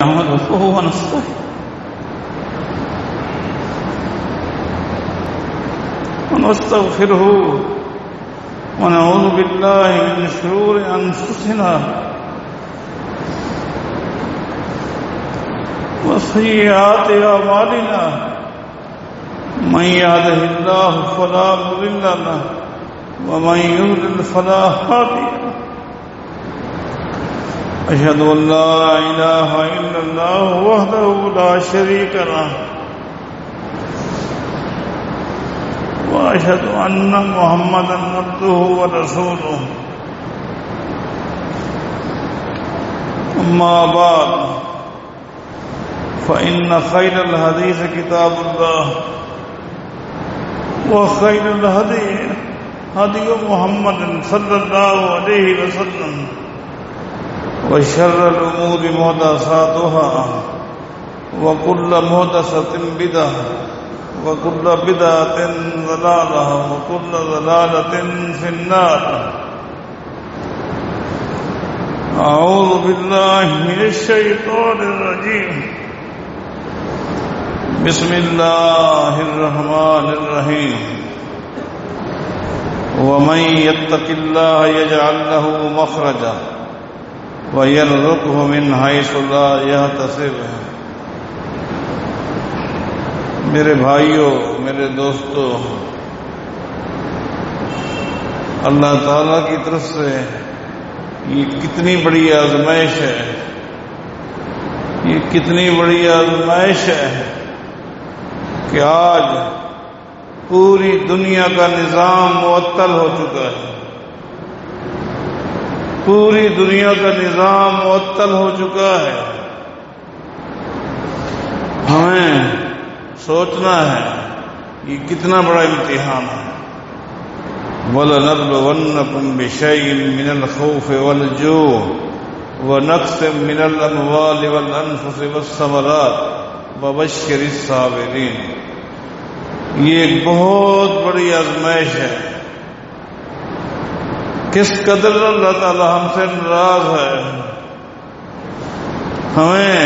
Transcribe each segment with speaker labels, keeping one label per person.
Speaker 1: نحمده ونستعينه ونستغفره ونعوذ بالله من شرور أنفسنا وسيئات أعمالنا من يهده الله فلا مضل له ومن يضلل فلا هادي له أشهد أن لا إله إلا الله وحده لا شريك له وأشهد أن محمدا عبده ورسوله أما بعد فإن خير الحديث كتاب الله وخير الهدي هدي محمد صلى الله عليه وسلم وشر الأمور محدثاتها وكل محدثة بدعة وكل بدعة ضلالة وكل ضلالة في النار. أعوذ بالله من الشيطان الرجيم. بسم الله الرحمن الرحيم. ومن يتق الله يجعل له مخرجا وَيَرْزُقْهُ مِنْ حَيْثُ لَا يَحْتَسِبُ. میرے بھائیوں، میرے دوستوں، اللہ تعالیٰ کی طرف سے یہ کتنی بڑی آزمائش ہے، یہ کتنی بڑی آزمائش ہے کہ آج پوری دنیا کا نظام معطل ہو چکا ہے، پوری دنیا کا نظام معطل ہو چکا ہے. ہمیں سوچنا ہے یہ کتنا بڑا امتحان ہے. وَلَنَبْلُوَنَّكُمْ بِشَيْءٍ مِّنَ الْخَوْفِ وَالْجُوعِ وَنَقْصٍ مِّنَ الْأَمْوَالِ وَالْأَنفُسِ وَالثَّمَرَاتِ وَبَشِّرِ الصَّابِرِينَ. یہ ایک بہت بڑی آزمائش ہے. کس قدر اللہ تعالی ہم سے ناراض ہے. ہمیں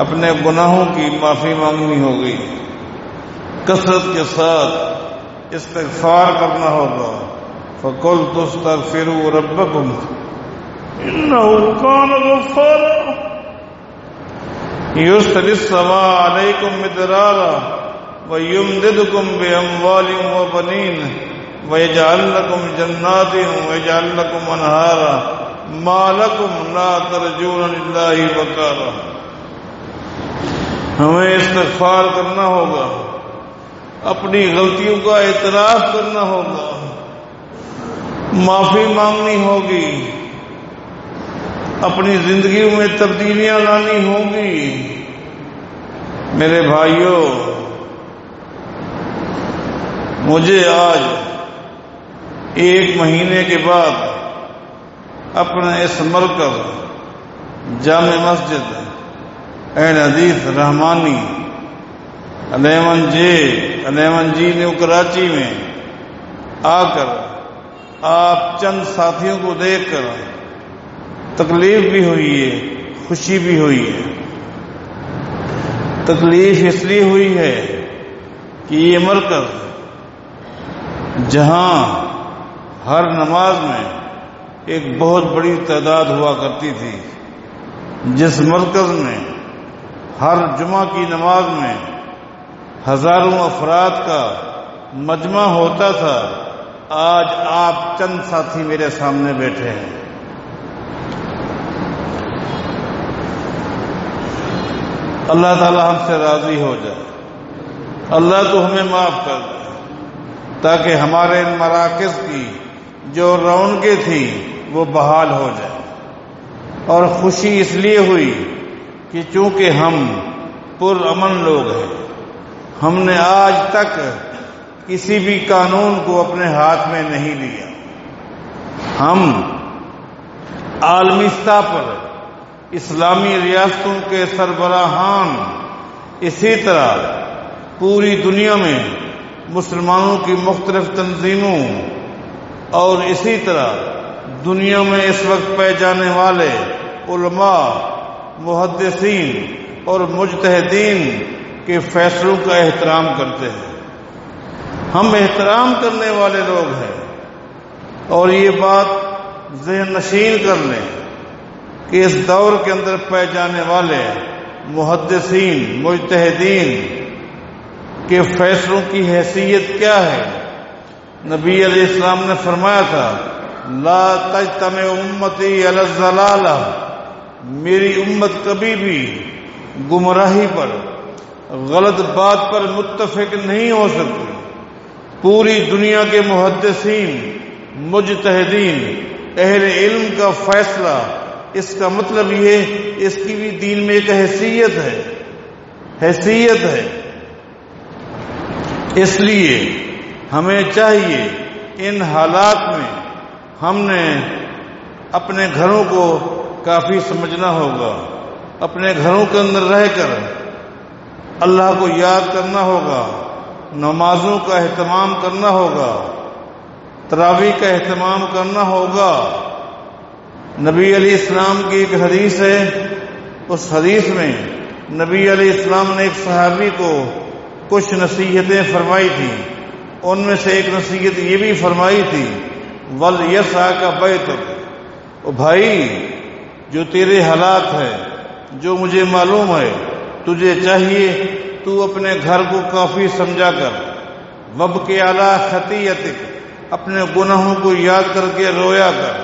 Speaker 1: اپنے گناہوں کی معافی مانگنی ہوگی، کثرت کے ساتھ استغفار کرنا ہوگا. فَقُلْتُ اسْتَغْفِرُوا رَبَّكُمْ إِنَّهُ كَانَ غَفَّارًا يُرْسِلِ السَّمَاءَ عَلَيْكُمْ مِدْرَارًا وَيُمْدِدْكُمْ بِأَمْوَالٍ وَبَنِينَ وَيَجْعَلْ لَكُمْ جَنَّاتٍ وَيَجْعَلْ لَكُمْ أَنْهَارًا مَا لَكُمْ لَا تَرْجُونَ لِلَّهِ وَقَارًا. ہمیں استغفار کرنا ہوگا، اپنی غلطیوں کا اعتراف کرنا ہوگا، معافی مانگنی ہوگی، اپنی زندگیوں میں تبدیلیاں لانی ہوگی. میرے بھائیوں، مجھے آج 1 مہینے کے بعد اپنے اس مرکز جامع مسجد اہل حدیث رحمانی 11G نیو کراچی میں آ کر آپ چند ساتھیوں کو دیکھ کر تکلیف بھی ہوئی ہے، خوشی بھی ہوئی ہے. تکلیف اس لیے ہوئی ہے کہ یہ مرکز جہاں ہر نماز میں ایک بہت بڑی تعداد ہوا کرتی تھی، جس مرکز میں ہر جمعہ کی نماز میں ہزاروں افراد کا مجمع ہوتا تھا، آج آپ چند ساتھی میرے سامنے بیٹھے ہیں. اللہ تعالی ہم سے راضی ہو جائے، اللہ تو ہمیں معاف کر دے، تاکہ ہمارے ان مراکز کی جو رونقیں تھیں وہ بحال ہو جائے. اور خوشی اس لیے ہوئی کہ چونکہ ہم پرامن لوگ ہیں، ہم نے آج تک کسی بھی قانون کو اپنے ہاتھ میں نہیں لیا. ہم عالمی سطح پر اسلامی ریاستوں کے سربراہان، اسی طرح پوری دنیا میں مسلمانوں کی مختلف تنظیموں اور اسی طرح دنیا میں اس وقت پائے جانے والے علماء محدثین اور مجتہدین کے فیصلوں کا احترام کرتے ہیں۔ ہم احترام کرنے والے لوگ ہیں، اور یہ بات ذہن نشین کر لیں کہ اس دور کے اندر پائے جانے والے محدثین مجتہدین کے فیصلوں کی حیثیت کیا ہے۔ نبی علیہ السلام نے فرمایا تھا لا تجتمع امتی علی الضلالہ، میری امت کبھی بھی گمراہی پر، غلط بات پر متفق نہیں ہو سکتی۔ پوری دنیا کے محدثین مجتہدین اہل علم کا فیصلہ، اس کا مطلب یہ اس کی بھی دین میں ایک حیثیت ہے۔ اس لیے ہمیں چاہیے ان حالات میں ہم نے اپنے گھروں کو کافی سمجھنا ہوگا، اپنے گھروں کے اندر رہ کر اللہ کو یاد کرنا ہوگا، نمازوں کا اہتمام کرنا ہوگا، تراویح کا اہتمام کرنا ہوگا۔ نبی علیہ السلام کی ایک حدیث ہے، اس حدیث میں نبی علیہ السلام نے ایک صحابی کو کچھ نصیحتیں فرمائی تھیں۔ ان میں سے ایک نصیحت یہ بھی فرمائی تھی وَلْيَسْعَكَ بَيْتُكَ، او بھائی جو تیرے حالات ہیں، جو مجھے معلوم ہے، تجھے چاہیے تو اپنے گھر کو کافی سمجھا کر، وَابْكِ عَلَىٰ خَطِيئَتِكَ، اپنے گناہوں کو یاد کر کے رویا کر۔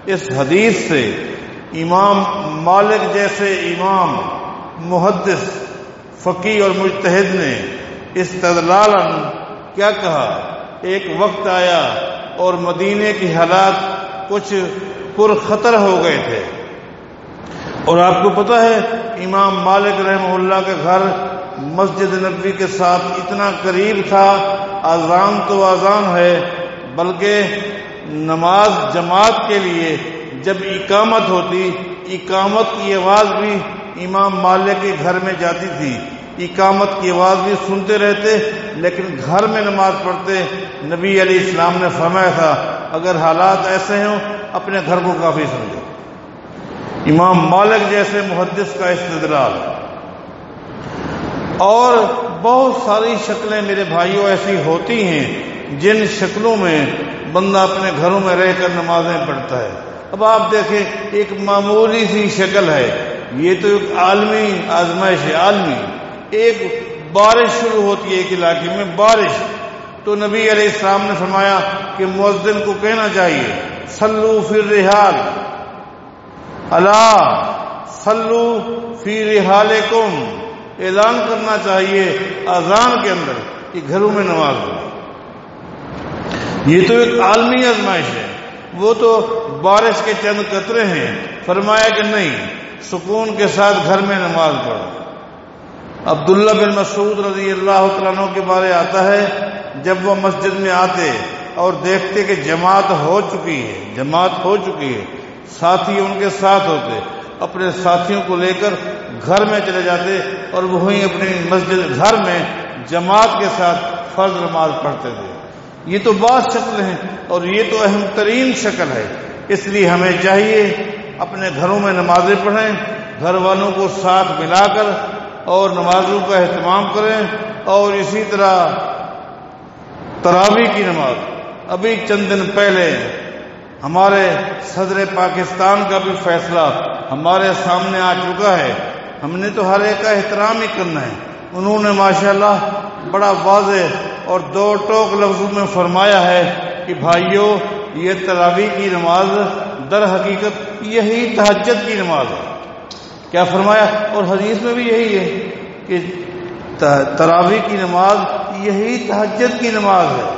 Speaker 1: اس حدیث سے امام مالک جیسے امام محدث فقیہ اور مجتہد نے استدلالاً کیا کہا، ایک وقت آیا اور مدینے کی حالات کچھ پرخطر ہو گئے تھے، اور آپ کو پتہ ہے امام مالک رحمہ اللہ کا گھر مسجد نبوی کے ساتھ اتنا قریب تھا، اذان تو اذان ہے، بلکہ نماز جماعت کے لیے جب اقامت ہوتی، اقامت کی آواز بھی امام مالک کے گھر میں جاتی تھی، اقامت کی آواز بھی سنتے رہتے، لیکن گھر میں نماز پڑھتے۔ نبی علیہ السلام نے فرمایا تھا اگر حالات ایسے ہوں اپنے گھر کو کافی سمجھو۔ امام مالک جیسے محدث کا استدلال۔ اور بہت ساری شکلیں میرے بھائیوں ایسی ہوتی ہیں جن شکلوں میں بندہ اپنے گھروں میں رہ کر نمازیں پڑھتا ہے۔ اب آپ دیکھیں ایک معمولی سی شکل ہے، یہ تو ایک عالمی آزمائش ہے، عالمی۔ ایک بارش شروع ہوتی ہے ایک علاقے میں، بارش، تو نبی علیہ السلام نے فرمایا کہ مؤذن کو کہنا چاہیے صلو فی الرحال، الا صلو فی رحالکم، اعلان کرنا چاہیے اذان کے اندر کہ گھروں میں نماز ہو۔ یہ تو ایک عالمی آزمائش ہے، وہ تو بارش کے چند قطرے ہیں، فرمایا کہ نہیں، سکون کے ساتھ گھر میں نماز پڑھو۔ عبداللہ بن مسعود رضی اللہ تعالیٰ عنہ کے بارے آتا ہے جب وہ مسجد میں آتے اور دیکھتے کہ جماعت ہو چکی ہے، ساتھی ان کے ساتھ ہوتے، اپنے ساتھیوں کو لے کر گھر میں چلے جاتے اور وہیں اپنی مسجد گھر میں جماعت کے ساتھ فرض نماز پڑھتے تھے۔ یہ تو بعض شکل ہیں اور یہ تو اہم ترین شکل ہے۔ اس لیے ہمیں چاہیے اپنے گھروں میں نمازیں پڑھیں، گھر والوں کو ساتھ ملا کر اور نمازوں کا اہتمام کریں، اور اسی طرح تراویح کی نماز۔ ابھی چند دن پہلے ہمارے صدر پاکستان کا بھی فیصلہ ہمارے سامنے آ چکا ہے، ہم نے تو ہر ایک کا احترام ہی کرنا ہے۔ انہوں نے ماشاءاللہ بڑا واضح اور دو ٹوک لفظوں میں فرمایا ہے کہ بھائیو یہ تراویح کی نماز در حقیقت یہی تہجد کی نماز ہے۔ کیا فرمایا؟ اور حدیث میں بھی یہی ہے کہ تراویح کی نماز یہی تہجد کی نماز ہے،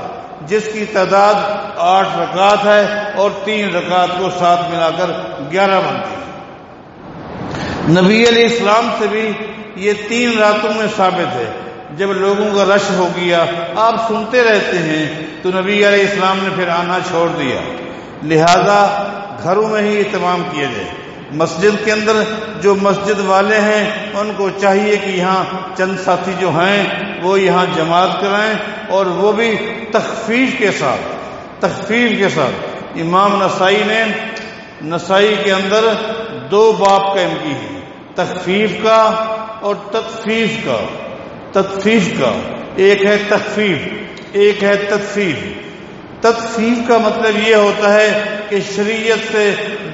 Speaker 1: جس کی تعداد 8 رکعات ہے اور 3 رکعات کو ساتھ ملا کر 11 بنتی ہے۔ نبی علیہ السلام سے بھی یہ 3 راتوں میں ثابت ہے۔ جب لوگوں کا رش ہو گیا، آپ سنتے رہتے ہیں، تو نبی علیہ السلام نے پھر آنا چھوڑ دیا۔ لہذا گھروں میں ہی اہتمام کیا جائے۔ مسجد کے اندر جو مسجد والے ہیں ان کو چاہیے کہ یہاں چند ساتھی جو ہیں وہ یہاں جماعت کرائیں، اور وہ بھی تخفیف کے ساتھ۔ امام نسائی نے نسائی کے اندر 2 باب قائم کی ہیں۔ تخفیف کا اور تخفیف کا. تخفیف کا ایک ہے تخفیف، ایک ہے تخفیف. تخفیف کا مطلب یہ ہوتا ہے کہ شریعت سے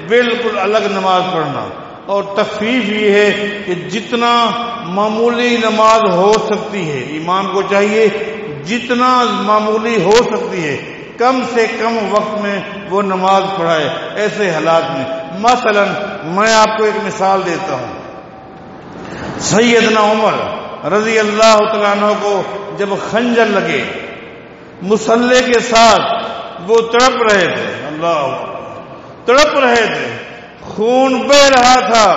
Speaker 1: بالکل الگ نماز پڑھنا، اور تخفیف یہ ہے کہ جتنا معمولی نماز ہو سکتی ہے، امام کو چاہیے جتنا معمولی ہو سکتی ہے کم سے کم وقت میں وہ نماز پڑھائے ایسے حالات میں. مثلا میں آپ کو ایک مثال دیتا ہوں. سیدنا عمر رضی اللہ تعالیٰ عنہ کو جب خنجر لگے مصلے کے ساتھ وہ تڑپ رہے تھے، اللہ تڑپ رہے تھے، خون بہ رہا تھا.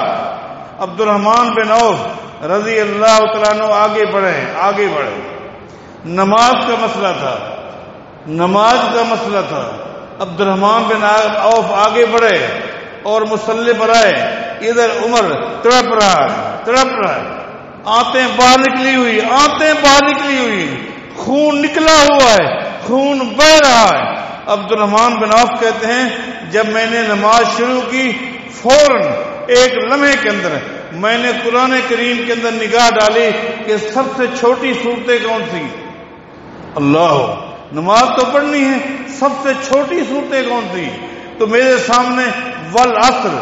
Speaker 1: عبد الرحمن بن عوف رضی اللہ تعالیٰ عنہ آگے بڑھے. نماز کا مسئلہ تھا، نماز کا مسئلہ تھا. عبد الرحمن بن عوف آگے بڑھے اور مصلی پر آئے. ادھر عمر تڑپ رہا ہے، آنتیں باہر نکلی ہوئی، خون نکلا ہوا ہے، خون بہ رہا ہے. عبد الرحمن بن عوف کہتے ہیں جب میں نے نماز شروع کی فوراً ایک لمحے کے اندر میں نے قرآن کریم کے اندر نگاہ ڈالی کہ سب سے چھوٹی صورتیں کون سی. اللہ، نماز تو پڑھنی ہے، سب سے چھوٹی صورتیں کون سی؟ تو میرے سامنے والعصر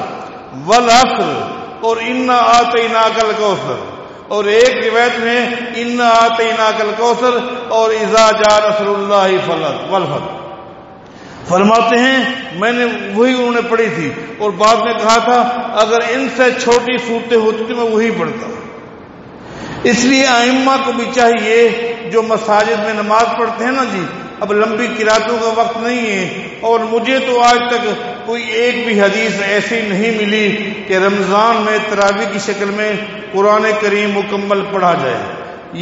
Speaker 1: اور انا آتیناک الکوثر، اور ایک روایت میں انا آتیناک الکوثر اور اذا جاء نصر اللہ والفتح. فرماتے ہیں میں نے وہی انہوں نے پڑھی تھی، اور بعد میں کہا تھا اگر ان سے چھوٹی صورتیں ہوتی تو میں وہی پڑھتا. اس لیے ائمہ کو بھی چاہیے جو مساجد میں نماز پڑھتے ہیں نا جی، اب لمبی قراتوں کا وقت نہیں ہے، اور مجھے تو آج تک کوئی ایک بھی حدیث ایسی نہیں ملی کہ رمضان میں تراویح کی شکل میں قرآن کریم مکمل پڑھا جائے،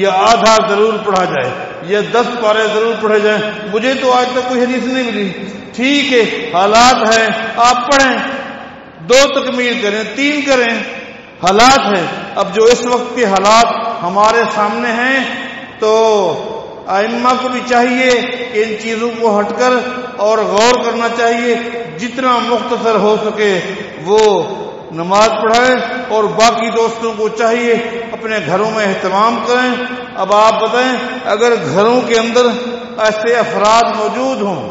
Speaker 1: یا آدھا ضرور پڑھا جائے، یا 10 پارے ضرور پڑھے جائیں. مجھے تو آج تک کوئی حدیث نہیں ملی. ٹھیک ہے، حالات ہیں، آپ پڑھیں، 2 تکمیل کریں، 3 کریں، حالات ہیں. اب جو اس وقت کے حالات ہمارے سامنے ہیں تو ائمہ کو بھی چاہیے کہ ان چیزوں کو ہٹ کر اور غور کرنا چاہیے، جتنا مختصر ہو سکے وہ نماز پڑھائیں، اور باقی دوستوں کو چاہیے اپنے گھروں میں اہتمام کریں. اب آپ بتائیں اگر گھروں کے اندر ایسے افراد موجود ہوں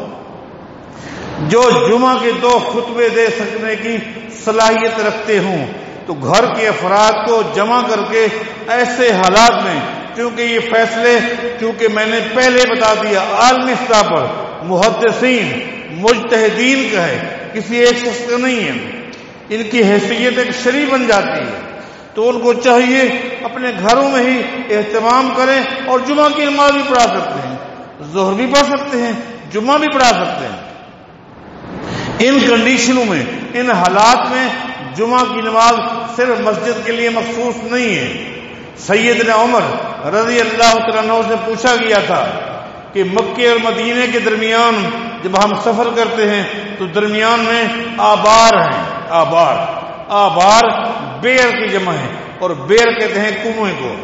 Speaker 1: جو جمعہ کے 2 خطبے دے سکنے کی صلاحیت رکھتے ہوں تو گھر کے افراد کو جمع کر کے ایسے حالات میں، کیونکہ یہ فیصلے چونکہ میں نے پہلے بتا دیا عالمی سطح پر محدثین مجتہدین کا ہے، کسی ایک شخص کا نہیں ہے، ان کی حیثیت ایک شرعی بن جاتی ہے. تو ان کو چاہیے اپنے گھروں میں ہی اہتمام کریں، اور جمعہ کی نماز بھی پڑھا سکتے ہیں، ظہر بھی پڑھ سکتے ہیں، جمعہ بھی پڑھا سکتے ہیں. ان کنڈیشنوں میں، ان حالات میں جمعہ کی نماز صرف مسجد کے لیے مخصوص نہیں ہے. سیدنا عمر رضی اللہ تعالیٰ عنہ سے پوچھا گیا تھا کہ مکے اور مدینے کے درمیان جب ہم سفر کرتے ہیں تو درمیان میں آبار ہیں، آبار بیر کی جمع ہے، اور بیر کہتے ہیں کنویں کو،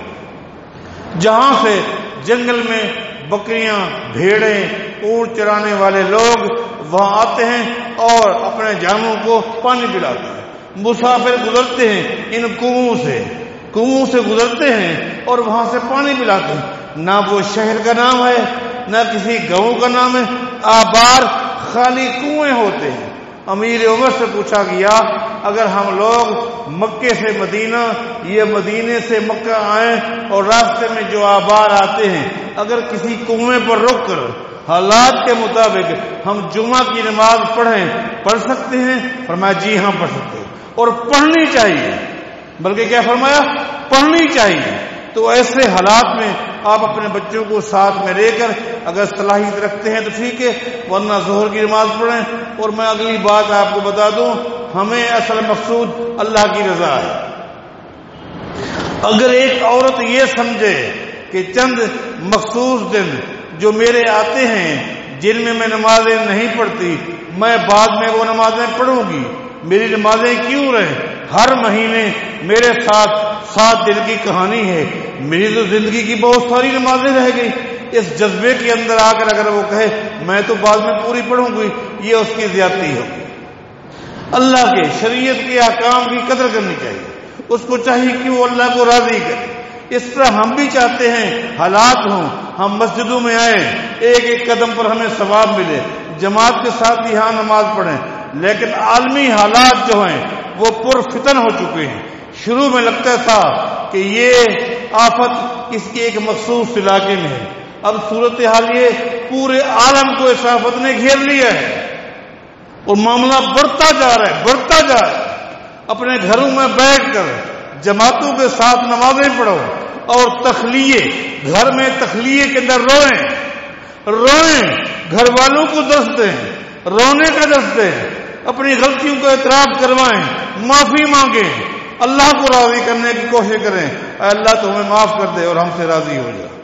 Speaker 1: جہاں سے جنگل میں بکریاں، بھیڑیں، اونٹ چرانے والے لوگ وہاں آتے ہیں اور اپنے جانوروں کو پانی پلاتے ہیں. مسافر گزرتے ہیں ان کنووں سے گزرتے ہیں اور وہاں سے پانی پلاتے ہیں. نہ وہ شہر کا نام ہے، نہ کسی گاؤں کا نام ہے، آبار خالی کنویں ہوتے ہیں. امیر عمر سے پوچھا گیا اگر ہم لوگ مکے سے مدینہ یا مدینے سے مکہ آئیں اور راستے میں جو آبار آتے ہیں اگر کسی کنویں پر رک کر حالات کے مطابق ہم جمعہ کی نماز پڑھ سکتے ہیں؟ فرمایا جی ہاں پڑھ سکتے ہیں، اور پڑھنی چاہیے، بلکہ کیا فرمایا؟ پڑھنی چاہیے. تو ایسے حالات میں آپ اپنے بچوں کو ساتھ میں لے کر اگر صلاحیت رکھتے ہیں تو ٹھیک ہے، ورنہ ظہر کی نماز پڑھیں. اور میں اگلی بات آپ کو بتا دوں، ہمیں اصل مقصود اللہ کی رضا ہے. اگر ایک عورت یہ سمجھے کہ چند مخصوص دن جو میرے آتے ہیں جن میں نمازیں نہیں پڑھتی، میں بعد میں وہ نمازیں پڑھوں گی، میری نمازیں کیوں رہیں؟ ہر مہینے میرے ساتھ 7 دن کی کہانی ہے، میری تو زندگی کی بہت ساری نمازیں رہ گئی. اس جذبے کے اندر آ کر اگر وہ کہے میں تو بعد میں پوری پڑھوں گی، یہ اس کی زیادتی ہوگی. اللہ کے شریعت کے احکام کی قدر کرنی چاہیے. اس کو چاہیے کہ وہ اللہ کو راضی کرے۔ اس طرح ہم بھی چاہتے ہیں حالات ہوں، ہم مسجدوں میں آئیں، ایک ایک قدم پر ہمیں ثواب ملے، جماعت کے ساتھ یہاں نماز پڑھیں، لیکن عالمی حالات جو ہیں وہ پرفتن ہو چکے ہیں۔ شروع میں لگتا تھا کہ یہ آفت اس کے ایک مخصوص علاقے میں ہے، اب صورتحال یہ پورے عالم کو اس آفت نے گھیر لیا ہے اور معاملہ بڑھتا جا رہا ہے۔ اپنے گھروں میں بیٹھ کر جماعتوں کے ساتھ نمازیں پڑھو اور گھر میں تخلیے کے اندر روئیں، گھر والوں کو درس دیں، رونے کا درس دیں، اپنی غلطیوں کو اعتراف کروائیں، معافی مانگیں، اللہ کو راضی کرنے کی کوشش کریں۔ اے اللہ تو ہمیں معاف کر دے اور ہم سے راضی ہو جائے۔